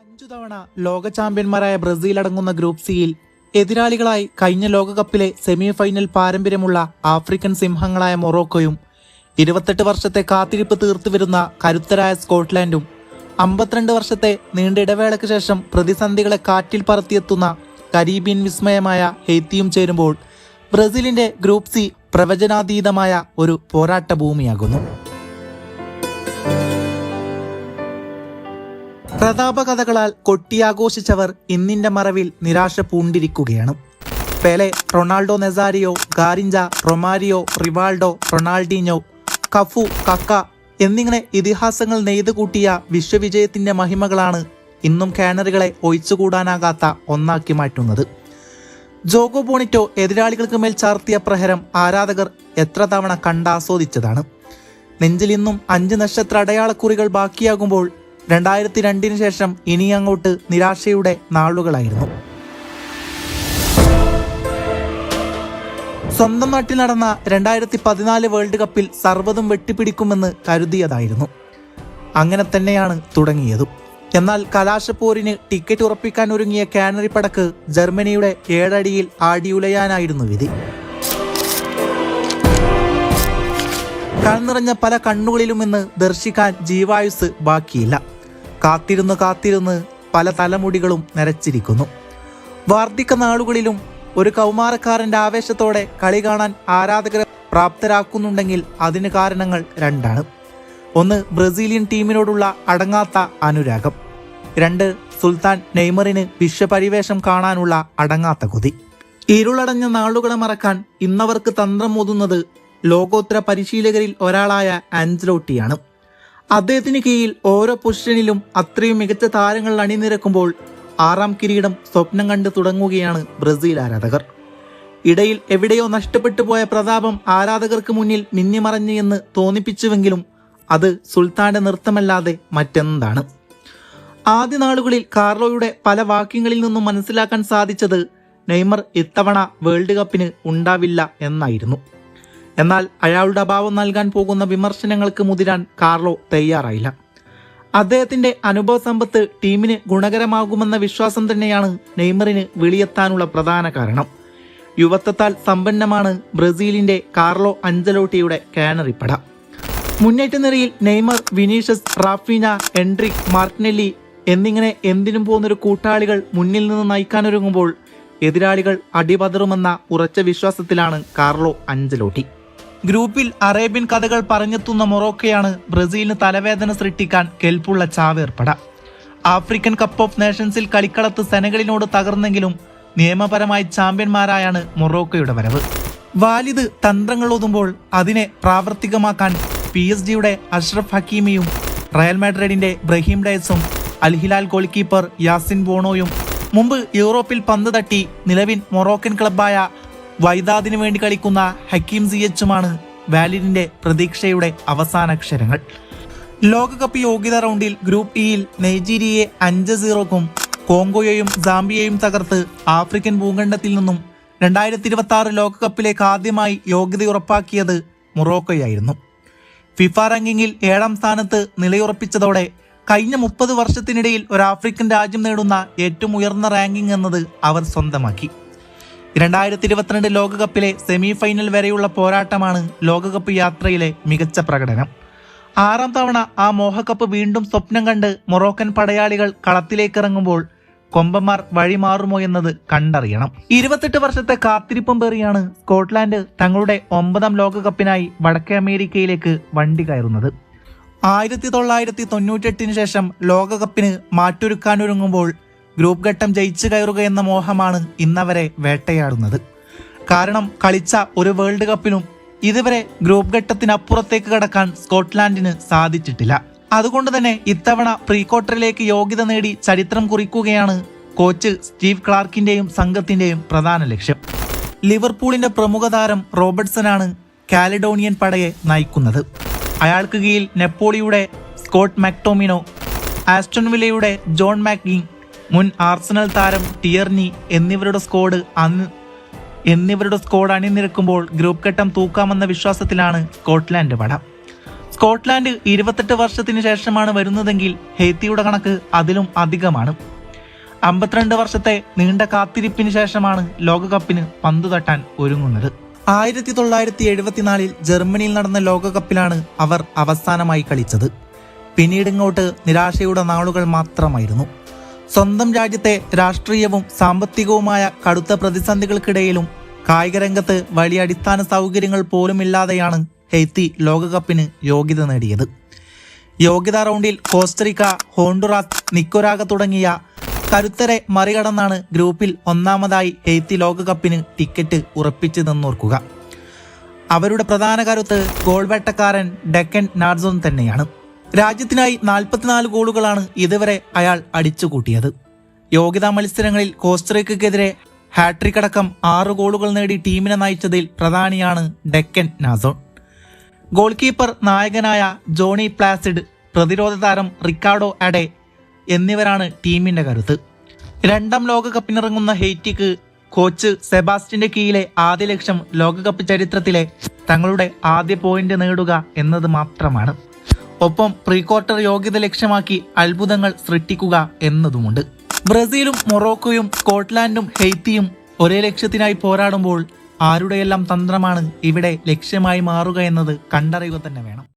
5 തവണ ലോക ചാമ്പ്യന്മാരായ ബ്രസീൽ അടങ്ങുന്ന ഗ്രൂപ്പ് സിയിൽ എതിരാളികളായി കഴിഞ്ഞ ലോകകപ്പിലെ സെമി ഫൈനൽ പാരമ്പര്യമുള്ള ആഫ്രിക്കൻ സിംഹങ്ങളായ മൊറോക്കോയും 28 വർഷത്തെ കാത്തിരിപ്പ് തീർത്തുവരുന്ന കരുത്തരായ സ്കോട്ട്ലാൻഡും 52 വർഷത്തെ നീണ്ട ഇടവേളയ്ക്ക് ശേഷം പ്രതിസന്ധികളെ കാറ്റിൽ പറത്തിയെത്തുന്ന കരീബിയൻ വിസ്മയമായ ഹെയ്ത്തിയും ചേരുമ്പോൾ ബ്രസീലിന്റെ ഗ്രൂപ്പ് സി പ്രവചനാതീതമായ ഒരു പോരാട്ട ഭൂമിയാകുന്നു. പ്രതാപകഥകളാൽ കൊട്ടിയാഘോഷിച്ചവർ ഇന്നിന്റെ മറവിൽ നിരാശ പൂണ്ടിരിക്കുകയാണ്. Pele, Ronaldo Nazario, Garrincha, Romario, Rivaldo, Ronaldinho, Cafu, Kaka എന്നിങ്ങനെ ഇതിഹാസങ്ങൾ നെയ്തുകൂട്ടിയ വിശ്വവിജയത്തിന്റെ മഹിമകളാണ് ഇന്നും കാനറികളെ ഒഴിച്ചുകൂടാനാകാത്ത ഒന്നാക്കി മാറ്റുന്നത്. ജോഗോ ബോണിറ്റോ എതിരാളികൾക്ക് മേൽ ചാർത്തിയ പ്രഹരം ആരാധകർ എത്ര തവണ കണ്ടാസ്വദിച്ചതാണ്. നെഞ്ചിൽ ഇന്നും 5 നക്ഷത്ര അടയാളക്കുറികൾ ബാക്കിയാകുമ്പോൾ 2002 ശേഷം ഇനി അങ്ങോട്ട് നിരാശയുടെ നാളുകളായിരുന്നു. സ്വന്തം നാട്ടിൽ നടന്ന 2014 വേൾഡ് കപ്പിൽ സർവ്വതും വെട്ടിപ്പിടിക്കുമെന്ന് കരുതിയതായിരുന്നു. അങ്ങനെ തന്നെയാണ് തുടങ്ങിയതും. എന്നാൽ കലാശപ്പോരിന് ടിക്കറ്റ് ഉറപ്പിക്കാൻ ഒരുങ്ങിയ കാനറി പടക്ക് ജർമ്മനിയുടെ 7 അടിയിൽ ആടിയുലയാനായിരുന്നു വിധി. കൺനിറഞ്ഞ പല കണ്ണുകളിലും ഇന്ന് ദർശിക്കാൻ ജീവായുസ് ബാക്കിയില്ല. കാത്തിരുന്ന് പല തലമുടികളും നരച്ചിരിക്കുന്നു. വാർദ്ധക്യ നാളുകളിലും ഒരു കൗമാരക്കാരന്റെ ആവേശത്തോടെ കളി കാണാൻ ആരാധകരെ പ്രാപ്തരാക്കുന്നുണ്ടെങ്കിൽ അതിന് കാരണങ്ങൾ 2 ആണ്. 1, ബ്രസീലിയൻ ടീമിനോടുള്ള അടങ്ങാത്ത അനുരാഗം. 2, സുൽത്താൻ നെയ്മറിന് വിശ്വപരിവേഷം കാണാനുള്ള അടങ്ങാത്ത കൊതി. ഇരുളടഞ്ഞ നാളുകളെ മറക്കാൻ ഇന്നവർക്ക് തന്ത്രം മോതുന്നത് ലോകോത്തര പരിശീലകരിൽ ഒരാളായ ആൻസലോട്ടിയാണ്. അദ്ദേഹത്തിന് കീഴിൽ ഓരോ പൊസിഷനിലും അത്രയും മികച്ച താരങ്ങൾ അണിനിരക്കുമ്പോൾ 6ാം കിരീടം സ്വപ്നം കണ്ടു തുടങ്ങുകയാണ് ബ്രസീൽ ആരാധകർ. ഇടയിൽ എവിടെയോ നഷ്ടപ്പെട്ടു പോയ പ്രതാപം ആരാധകർക്ക് മുന്നിൽ മിന്നിമറഞ്ഞു എന്ന് തോന്നിപ്പിച്ചുവെങ്കിലും അത് സുൽത്താന്റെ നൃത്തമല്ലാതെ മറ്റെന്താണ്. ആദ്യ നാളുകളിൽ കാർലോയുടെ പല വാക്യങ്ങളിൽ നിന്നും മനസ്സിലാക്കാൻ സാധിച്ചത് നെയ്മർ ഇത്തവണ വേൾഡ് കപ്പിന് ഉണ്ടാവില്ല എന്നായിരുന്നു. എന്നാൽ അയാളുടെ അഭാവം നൽകാൻ പോകുന്ന വിമർശനങ്ങൾക്ക് മുതിരാൻ കാർലോ തയ്യാറായില്ല. അദ്ദേഹത്തിന്റെ അനുഭവ സമ്പത്ത് ടീമിന് ഗുണകരമാകുമെന്ന വിശ്വാസം തന്നെയാണ് നെയ്മറിന് വെളിയെത്താനുള്ള പ്രധാന കാരണം. യുവത്വത്താൽ സമ്പന്നമാണ് ബ്രസീലിന്റെ കാർലോ അഞ്ചലോട്ടിയുടെ കാനറിപ്പട. മുന്നേറ്റ നിരയിൽ Neymar, Vinicius, Rafeena, enteric, Martinelli എന്നിങ്ങനെ എന്തിനും പോകുന്നൊരു കൂട്ടാളികൾ മുന്നിൽ നിന്ന് നയിക്കാനൊരുങ്ങുമ്പോൾ എതിരാളികൾ അടിപതറുമെന്ന ഉറച്ച വിശ്വാസത്തിലാണ് കാർലോ അഞ്ചലോട്ടി. ഗ്രൂപ്പിൽ അറേബ്യൻ കഥകൾ പറഞ്ഞെത്തുന്ന മൊറോക്കോയാണ് ബ്രസീലിന് തലവേദന സൃഷ്ടിക്കാൻ കെൽപ്പുള്ള ചാവേർപ്പട. ആഫ്രിക്കൻ കപ്പ് ഓഫ് നേഷൻസിൽ കളിക്കളത്ത് സെനഗലിനോട് തകർന്നെങ്കിലും നിയമപരമായി ചാമ്പ്യന്മാരായാണ് മൊറോക്കോയുടെ വരവ്. വാലിദ് തന്ത്രങ്ങൾ ഒതുമ്പോൾ അതിനെ പ്രാവർത്തികമാക്കാൻ PSG-യുടെ അഷ്റഫ് ഹക്കീമിയും റയൽ മാഡ്രിഡിന്റെ ബ്രഹീം ഡയസും അൽഹിലാൽ ഗോൾ കീപ്പർ യാസിൻ ബോണോയും മുമ്പ് യൂറോപ്പിൽ പന്ത് തട്ടി നിലവിൽ മൊറോക്കൻ ക്ലബ്ബായ വൈദാദിന് വേണ്ടി കളിക്കുന്ന ഹക്കീം സിയച്ചുമാണ് വാലിഡിന്റെ പ്രതീക്ഷയുടെ അവസാനാക്ഷരങ്ങൾ. ലോകകപ്പ് യോഗ്യതാ റൗണ്ടിൽ ഗ്രൂപ്പ് ഇയിൽ നൈജീരിയയെ 5-0ക്കും കോങ്കോയെയും സാംബിയയും തകർത്ത് ആഫ്രിക്കൻ ഭൂഖണ്ഡത്തിൽ നിന്നും 2026 ലോകകപ്പിലേക്ക് ആദ്യമായി യോഗ്യത ഉറപ്പാക്കിയത് മൊറോക്കോയായിരുന്നു. ഫിഫ റാങ്കിങ്ങിൽ 7ാം സ്ഥാനത്ത് നിലയുറപ്പിച്ചതോടെ കഴിഞ്ഞ 30 വർഷത്തിനിടയിൽ ഒരു ആഫ്രിക്കൻ രാജ്യം നേടുന്ന ഏറ്റവും ഉയർന്ന റാങ്കിംഗ് എന്നത് അവർ സ്വന്തമാക്കി. 2022 ലോകകപ്പിലെ സെമി ഫൈനൽ വരെയുള്ള പോരാട്ടമാണ് ലോകകപ്പ് യാത്രയിലെ മികച്ച പ്രകടനം. 6ാം തവണ ആ മോഹക്കപ്പ് വീണ്ടും സ്വപ്നം കണ്ട് മൊറോക്കൻ പടയാളികൾ കളത്തിലേക്കിറങ്ങുമ്പോൾ കൊമ്പന്മാർ വഴിമാറുമോ എന്നത് കണ്ടറിയണം. 28 വർഷത്തെ കാത്തിരിപ്പം പേറിയാണ് സ്കോട്ട്ലാൻഡ് തങ്ങളുടെ 9ാം ലോകകപ്പിനായി വടക്കേ അമേരിക്കയിലേക്ക് വണ്ടി കയറുന്നത്. 1998 ശേഷം ലോകകപ്പിന് മാറ്റൊരുക്കാനൊരുങ്ങുമ്പോൾ ഗ്രൂപ്പ് ഘട്ടം ജയിച്ചു കയറുക എന്ന മോഹമാണ് ഇന്നവരെ വേട്ടയാടുന്നത്. കാരണം കളിച്ച ഒരു വേൾഡ് കപ്പിലും ഇതുവരെ ഗ്രൂപ്പ് ഘട്ടത്തിനപ്പുറത്തേക്ക് കടക്കാൻ സ്കോട്ട്ലാൻഡിന് സാധിച്ചിട്ടില്ല. അതുകൊണ്ട് തന്നെ ഇത്തവണ പ്രീ ക്വാർട്ടറിലേക്ക് യോഗ്യത നേടി ചരിത്രം കുറിക്കുകയാണ് കോച്ച് സ്റ്റീവ് ക്ലാർക്കിന്റെയും സംഘത്തിന്റെയും പ്രധാന ലക്ഷ്യം. ലിവർപൂളിന്റെ പ്രമുഖ താരം റോബർട്ട്സനാണ് കാലിഡോണിയൻ പടയെ നയിക്കുന്നത്. അയാൾക്ക് കീഴിൽ നെപ്പോളിയുടെ സ്കോട്ട് മാക്ടോമിനോ, ആസ്റ്റൺ വില്ലയുടെ ജോൺ മാക്ഗിങ്, മുൻ ആർസണൽ താരം ടിയർനി എന്നിവരുടെ സ്കോഡ് അണിനിരക്കുമ്പോൾ ഗ്രൂപ്പ് ഘട്ടം തൂക്കാമെന്ന വിശ്വാസത്തിലാണ് സ്കോട്ട്ലാൻഡ് പട. സ്കോട്ട്ലാൻഡ് 28 വർഷത്തിന് ശേഷമാണ് വരുന്നതെങ്കിൽ ഹെയ്ത്തിയുടെ കണക്ക് അതിലും അധികമാണ്. 52 വർഷത്തെ നീണ്ട കാത്തിരിപ്പിന് ശേഷമാണ് ലോകകപ്പിന് പന്തു തട്ടാൻ ഒരുങ്ങുന്നത്. 1974 ജർമ്മനിയിൽ നടന്ന ലോകകപ്പിലാണ് അവർ അവസാനമായി കളിച്ചത്. പിന്നീടിങ്ങോട്ട് നിരാശയുടെ നാളുകൾ മാത്രമായിരുന്നു. സ്വന്തം രാജ്യത്തെ രാഷ്ട്രീയവും സാമ്പത്തികവുമായ കടുത്ത പ്രതിസന്ധികൾക്കിടയിലും കായികരംഗത്ത് വലിയ അടിസ്ഥാന സൗകര്യങ്ങൾ പോലുമില്ലാതെയാണ് ഹെയ്ത്തി ലോകകപ്പിന് യോഗ്യത നേടിയത്. യോഗ്യതാ റൗണ്ടിൽ കോസ്റ്ററിക്ക, ഹോണ്ടുറാസ്, നിക്കോരാഗ തുടങ്ങിയ കരുത്തരെ മറികടന്നാണ് ഗ്രൂപ്പിൽ ഒന്നാമതായി ഹെയ്ത്തി ലോകകപ്പിന് ടിക്കറ്റ് ഉറപ്പിച്ചു നിന്നോർക്കുക. അവരുടെ പ്രധാന കരുത്ത് ഗോൾ വേട്ടക്കാരൻ ഡെക്കൻ നാഡ്സോൺ തന്നെയാണ്. രാജ്യത്തിനായി 44 ഗോളുകളാണ് ഇതുവരെ അയാൾ അടിച്ചുകൂട്ടിയത്. യോഗ്യതാ മത്സരങ്ങളിൽ കോസ്റ്ററിക്കയ്ക്കെതിരെ ഹാട്രിക് അടക്കം 6 ഗോളുകൾ നേടി ടീമിനെ നയിച്ചതിൽ പ്രധാനിയാണ് ഡെക്കൻ നാഡ്സോൺ. ഗോൾ കീപ്പർ നായകനായ ജോണി പ്ലാസിഡ്, പ്രതിരോധ താരം റിക്കാർഡോ അഡെ എന്നിവരാണ് ടീമിന്റെ കരുത്ത്. 2ാം ലോകകപ്പിനിറങ്ങുന്ന ഹെയ്റ്റിക്ക് കോച്ച് സെബാസ്റ്റ്യന്റെ കീഴിലെ ആദ്യ ലക്ഷ്യം ലോകകപ്പ് ചരിത്രത്തിലെ തങ്ങളുടെ ആദ്യ പോയിന്റ് നേടുക എന്നത് മാത്രമാണ്. ഒപ്പം പ്രീ ക്വാർട്ടർ യോഗ്യത ലക്ഷ്യമാക്കി അത്ഭുതങ്ങൾ സൃഷ്ടിക്കുക എന്നതുമുണ്ട്. ബ്രസീലും മൊറോക്കോയും സ്കോട്ട്ലാൻഡും ഹെയ്ത്തിയും ഒരേ ലക്ഷ്യത്തിനായി പോരാടുമ്പോൾ ആരുടെയെല്ലാം തന്ത്രമാണ് ഇവിടെ ലക്ഷ്യമായി മാറുക എന്നത് കണ്ടറിയുക തന്നെ വേണം.